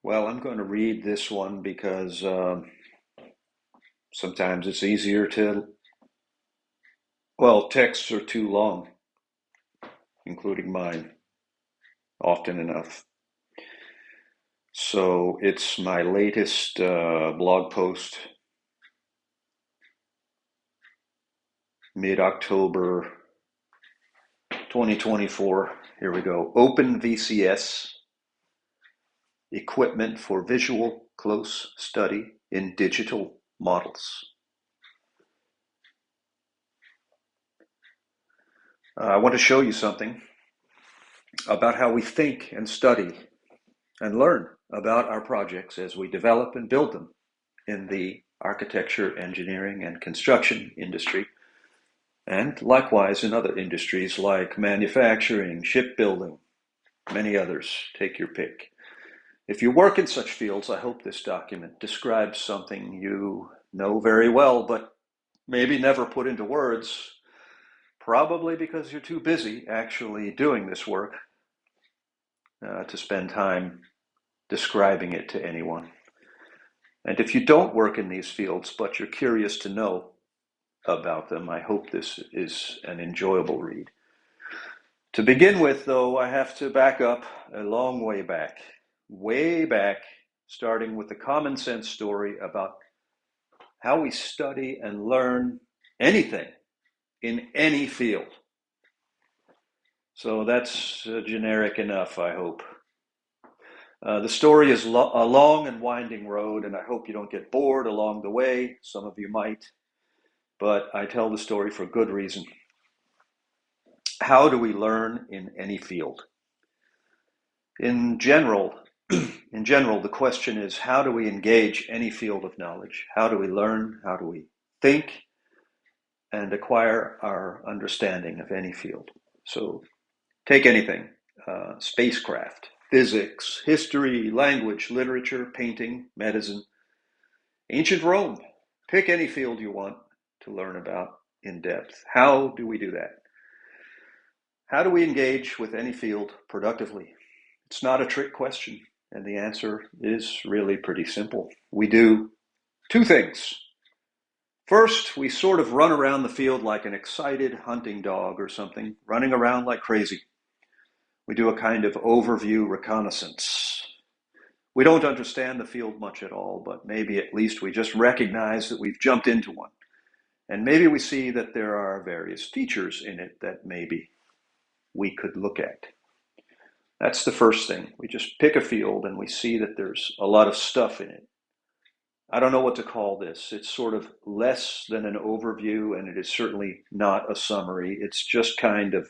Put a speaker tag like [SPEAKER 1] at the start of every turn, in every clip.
[SPEAKER 1] Well, I'm going to read this one because sometimes it's easier texts are too long, including mine, often enough. So it's my latest blog post, mid-October 2024. Here we go. Open VCS, equipment for visual close study in digital models. I want to show you something about how we think and study and learn about our projects as we develop and build them in the architecture, engineering, and construction industry, and likewise in other industries like manufacturing, shipbuilding, many others. Take your pick. If you work in such fields, I hope this document describes something you know very well, but maybe never put into words, probably because you're too busy actually doing this work to spend time describing it to anyone. And if you don't work in these fields, but you're curious to know about them, I hope this is an enjoyable read. To begin with, though, I have to back up a long way back, starting with the common sense story about how we study and learn anything in any field. So that's generic enough, I hope. The story is a long and winding road, and I hope you don't get bored along the way. Some of you might, but I tell the story for good reason. How do we learn in any field? In general, the question is, how do we engage any field of knowledge? How do we learn? How do we think and acquire our understanding of any field? So take anything, spacecraft, physics, history, language, literature, painting, medicine, ancient Rome. Pick any field you want to learn about in depth. How do we do that? How do we engage with any field productively? It's not a trick question, and the answer is really pretty simple. We do two things. First, we sort of run around the field like an excited hunting dog or something, running around like crazy. We do a kind of overview reconnaissance. We don't understand the field much at all, but maybe at least we just recognize that we've jumped into one. And maybe we see that there are various features in it that maybe we could look at. That's the first thing. We just pick a field and we see that there's a lot of stuff in it. I don't know what to call this. It's sort of less than an overview, and it is certainly not a summary. It's just kind of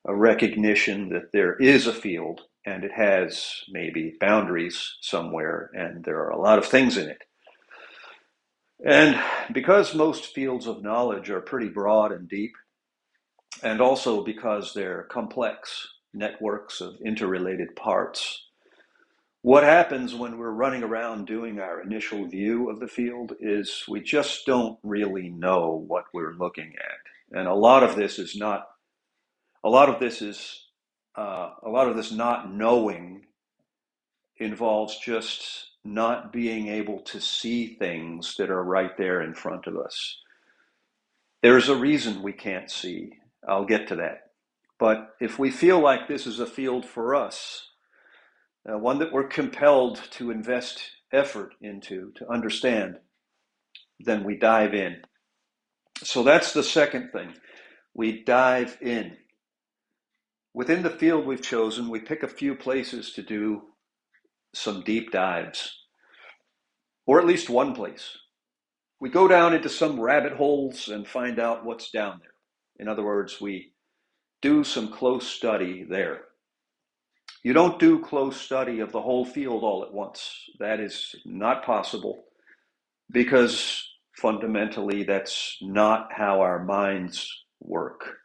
[SPEAKER 1] a recognition that there is a field and it has maybe boundaries somewhere, and there are a lot of things in it. And because most fields of knowledge are pretty broad and deep, and also because they're complex networks of interrelated parts, what happens when we're running around doing our initial view of the field is we just don't really know what we're looking at. And a lot of this not knowing involves just not being able to see things that are right there in front of us. There's a reason we can't see. I'll get to that. But if we feel like this is a field for us, one that we're compelled to invest effort into, to understand, then we dive in. So that's the second thing. We dive in. Within the field we've chosen, we pick a few places to do some deep dives, or at least one place. We go down into some rabbit holes and find out what's down there. In other words, we do some close study there. You don't do close study of the whole field all at once. That is not possible because fundamentally that's not how our minds work.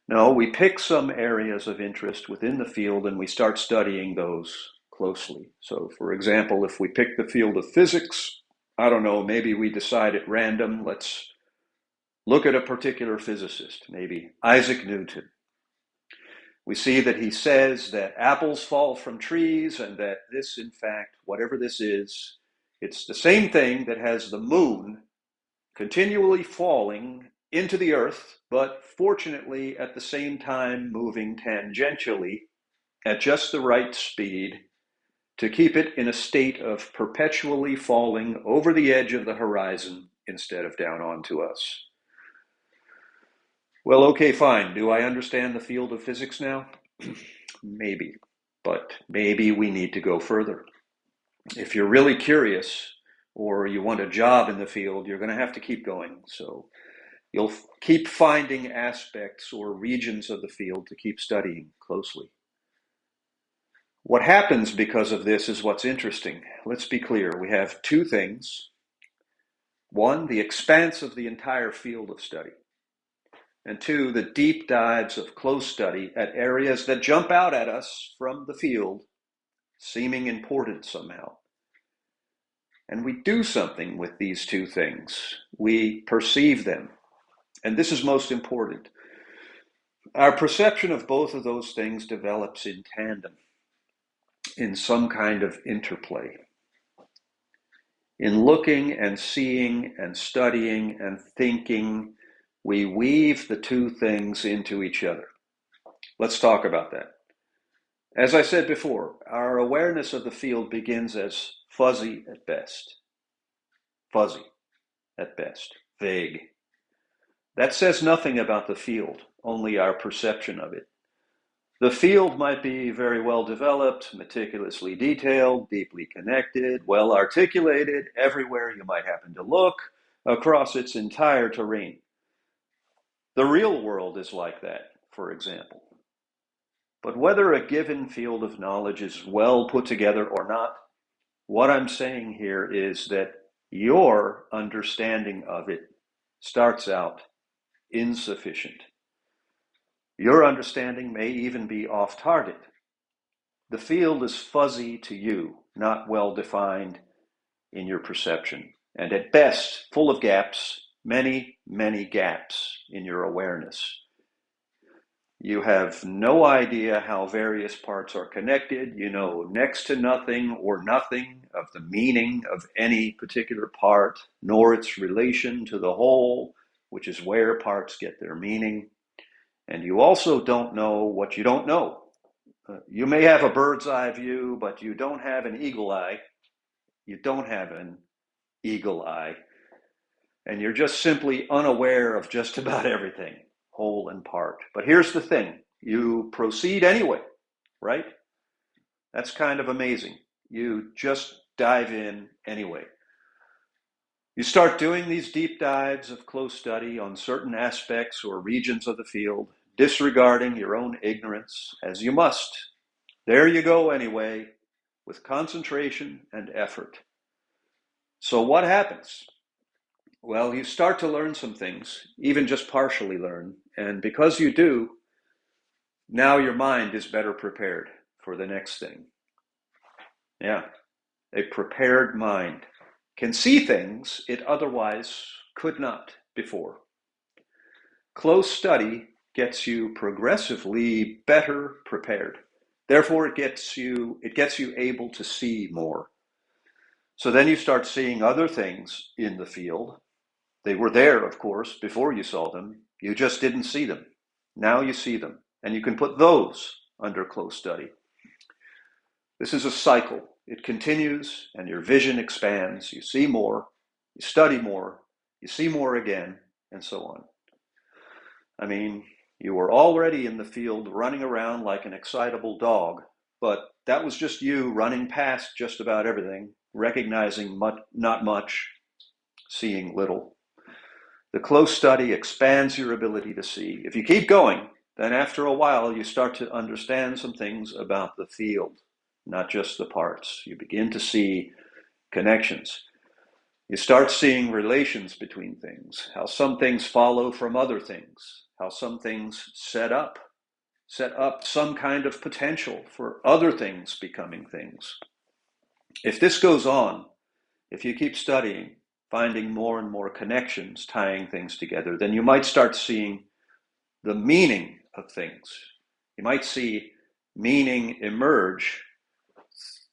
[SPEAKER 1] No, we pick some areas of interest within the field and we start studying those closely. So for example, if we pick the field of physics, I don't know, maybe we decide at random, let's look at a particular physicist, maybe Isaac Newton. We see that he says that apples fall from trees and that this, in fact, whatever this is, it's the same thing that has the moon continually falling into the earth, but fortunately at the same time moving tangentially at just the right speed to keep it in a state of perpetually falling over the edge of the horizon instead of down onto us. Well, okay, fine. Do I understand the field of physics now? Maybe, but maybe we need to go further. If you're really curious or you want a job in the field, you're going to have to keep going. So you'll keep finding aspects or regions of the field to keep studying closely. What happens because of this is what's interesting. Let's be clear. We have two things. One, the expanse of the entire field of study. And two, the deep dives of close study at areas that jump out at us from the field, seeming important somehow. And we do something with these two things. We perceive them. And this is most important. Our perception of both of those things develops in tandem, in some kind of interplay. In looking and seeing and studying and thinking, we weave the two things into each other. Let's talk about that. As I said before, our awareness of the field begins as fuzzy at best. Fuzzy at best. Vague. That says nothing about the field, only our perception of it. The field might be very well developed, meticulously detailed, deeply connected, well articulated, everywhere you might happen to look, across its entire terrain. The real world is like that, for example. But whether a given field of knowledge is well put together or not, what I'm saying here is that your understanding of it starts out insufficient. Your understanding may even be off target. The field is fuzzy to you, not well defined in your perception, and at best full of gaps, many, many gaps in your awareness. You have no idea how various parts are connected. You know next to nothing or nothing of the meaning of any particular part, nor its relation to the whole, which is where parts get their meaning. And you also don't know what you don't know. You may have a bird's eye view, but you don't have an eagle eye. You don't have an eagle eye. And you're just simply unaware of just about everything, whole and part. But here's the thing. You proceed anyway, right? That's kind of amazing. You just dive in anyway. You start doing these deep dives of close study on certain aspects or regions of the field, disregarding your own ignorance, as you must. There you go anyway, with concentration and effort. So what happens? Well, you start to learn some things, even just partially learn. And because you do, now your mind is better prepared for the next thing. Yeah, a prepared mind can see things it otherwise could not before. Close study gets you progressively better prepared. Therefore, it gets you able to see more. So then you start seeing other things in the field. They were there, of course, before you saw them. You just didn't see them. Now you see them, and you can put those under close study. This is a cycle. It continues, and your vision expands. You see more, you study more, you see more again, and so on. I mean, you were already in the field running around like an excitable dog, but that was just you running past just about everything, recognizing not much, seeing little. The close study expands your ability to see. If you keep going, then after a while you start to understand some things about the field, not just the parts. You begin to see connections. You start seeing relations between things, how some things follow from other things, how some things set up some kind of potential for other things becoming things. If this goes on, if you keep studying, finding more and more connections, tying things together, then you might start seeing the meaning of things You might see meaning emerge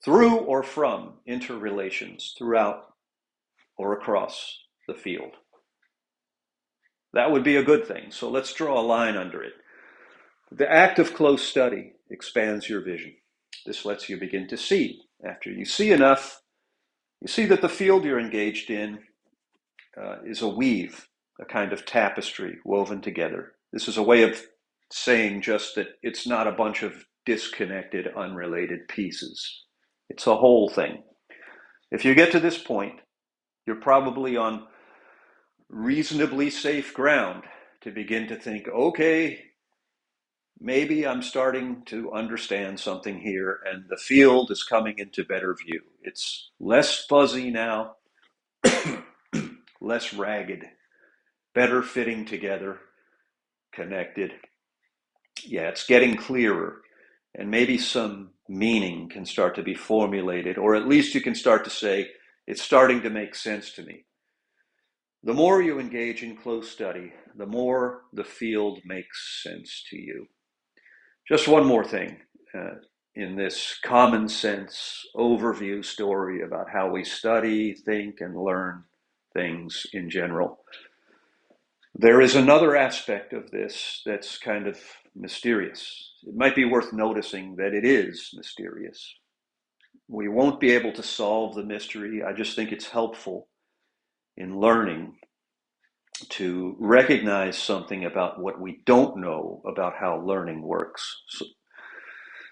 [SPEAKER 1] through or from interrelations throughout or across the field. That would be a good thing. So let's draw a line under it. The act of close study expands your vision. This lets you begin to see. After you see enough, you see that the field you're engaged in is a weave, a kind of tapestry woven together. This is a way of saying just that it's not a bunch of disconnected, unrelated pieces. It's a whole thing. If you get to this point, you're probably on reasonably safe ground to begin to think, okay, maybe I'm starting to understand something here, and the field is coming into better view. It's less fuzzy now, less ragged, better fitting together, connected. Yeah, it's getting clearer, and maybe some meaning can start to be formulated, or at least you can start to say, it's starting to make sense to me. The more you engage in close study, the more the field makes sense to you. Just one more thing in this common sense overview story about how we study, think, and learn things in general. There is another aspect of this that's kind of mysterious. It might be worth noticing that it is mysterious. We won't be able to solve the mystery. I just think it's helpful in learning to recognize something about what we don't know about how learning works.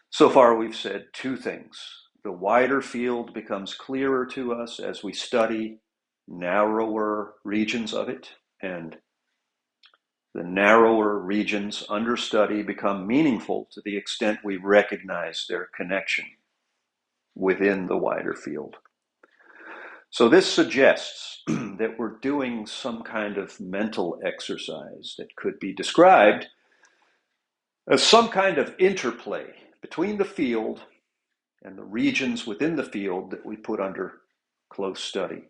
[SPEAKER 1] So far, we've said two things. The wider field becomes clearer to us as we study narrower regions of it, and the narrower regions under study become meaningful to the extent we recognize their connection within the wider field. So this suggests that we're doing some kind of mental exercise that could be described as some kind of interplay between the field and the regions within the field that we put under close study.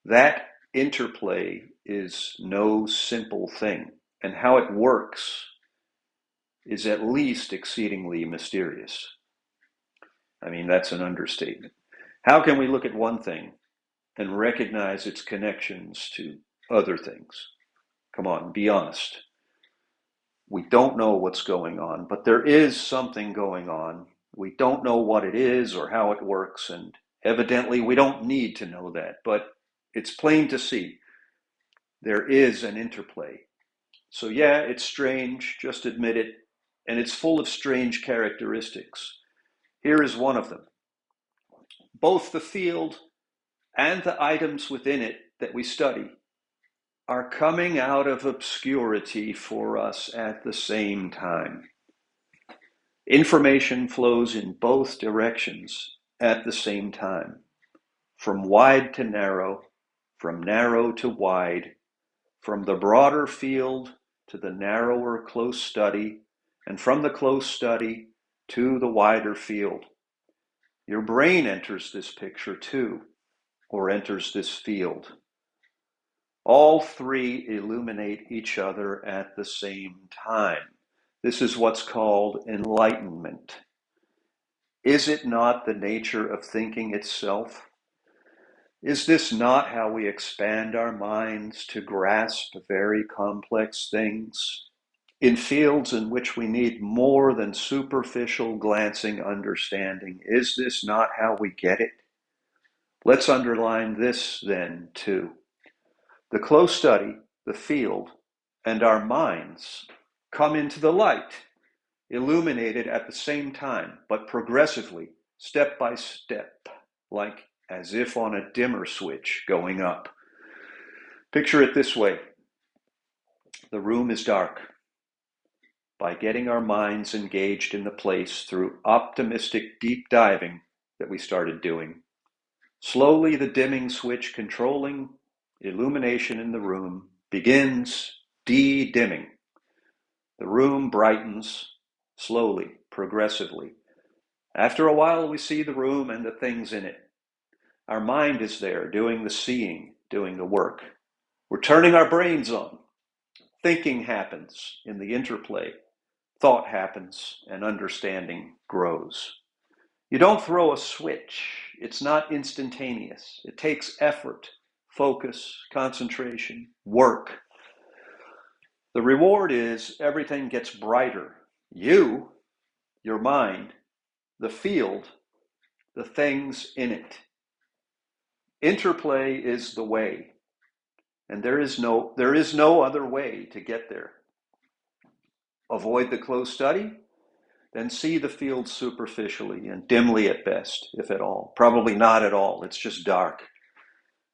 [SPEAKER 1] That interplay is no simple thing, and how it works is at least exceedingly mysterious. I mean, that's an understatement. How can we look at one thing and recognize its connections to other things? Come on, be honest. We don't know what's going on, but there is something going on. We don't know what it is or how it works, and evidently we don't need to know that, but it's plain to see there is an interplay. So yeah, it's strange, just admit it, and it's full of strange characteristics. Here is one of them. Both the field and the items within it that we study are coming out of obscurity for us at the same time. Information flows in both directions at the same time, from wide to narrow, from narrow to wide, from the broader field to the narrower close study, and from the close study to the wider field. Your brain enters this picture too, or enters this field. All three illuminate each other at the same time. This is what's called enlightenment. Is it not the nature of thinking itself? Is this not how we expand our minds to grasp very complex things? In fields in which we need more than superficial glancing understanding, is this not how we get it? Let's underline this then too. The close study, the field, and our minds come into the light, illuminated at the same time, but progressively, step by step, like as if on a dimmer switch going up. Picture it this way. The room is dark. By getting our minds engaged in the place through optimistic deep diving that we started doing, slowly the dimming switch controlling illumination in the room begins de-dimming. The room brightens slowly, progressively. After a while, we see the room and the things in it. Our mind is there doing the seeing, doing the work. We're turning our brains on. Thinking happens in the interplay. thought happens and understanding grows. You don't throw a switch. It's not instantaneous. It takes effort, focus, concentration, work. The reward is everything gets brighter. You, your mind, the field, the things in it. Interplay is the way, and there is no other way to get there. Avoid the close study, then see the field superficially and dimly at best, if at all. Probably not at all. It's just dark.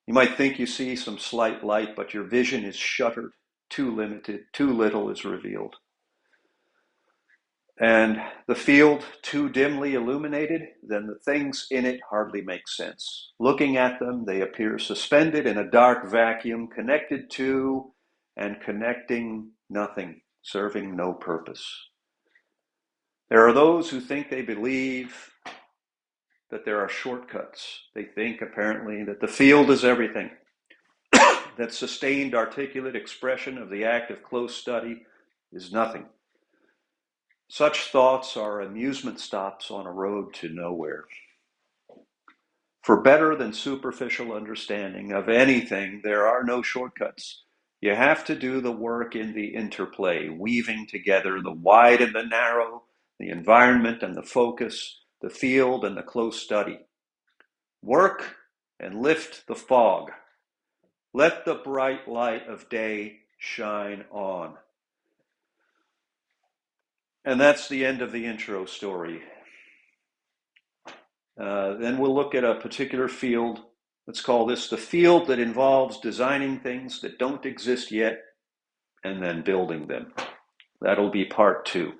[SPEAKER 1] You might think you see some slight light, but your vision is shuttered, too limited, too little is revealed. And the field too dimly illuminated, then the things in it hardly make sense. Looking at them, they appear suspended in a dark vacuum, connected to and connecting nothing, serving no purpose. There are those who think they believe that there are shortcuts. They think, apparently, that the field is everything, that sustained articulate expression of the act of close study is nothing. Such thoughts are amusement stops on a road to nowhere. For better than superficial understanding of anything, there are no shortcuts. You have to do the work in the interplay, weaving together the wide and the narrow, the environment and the focus, the field and the close study. Work and lift the fog. Let the bright light of day shine on. And that's the end of the intro story. Then we'll look at a particular field. Let's call this the field that involves designing things that don't exist yet and then building them. That'll be part 2.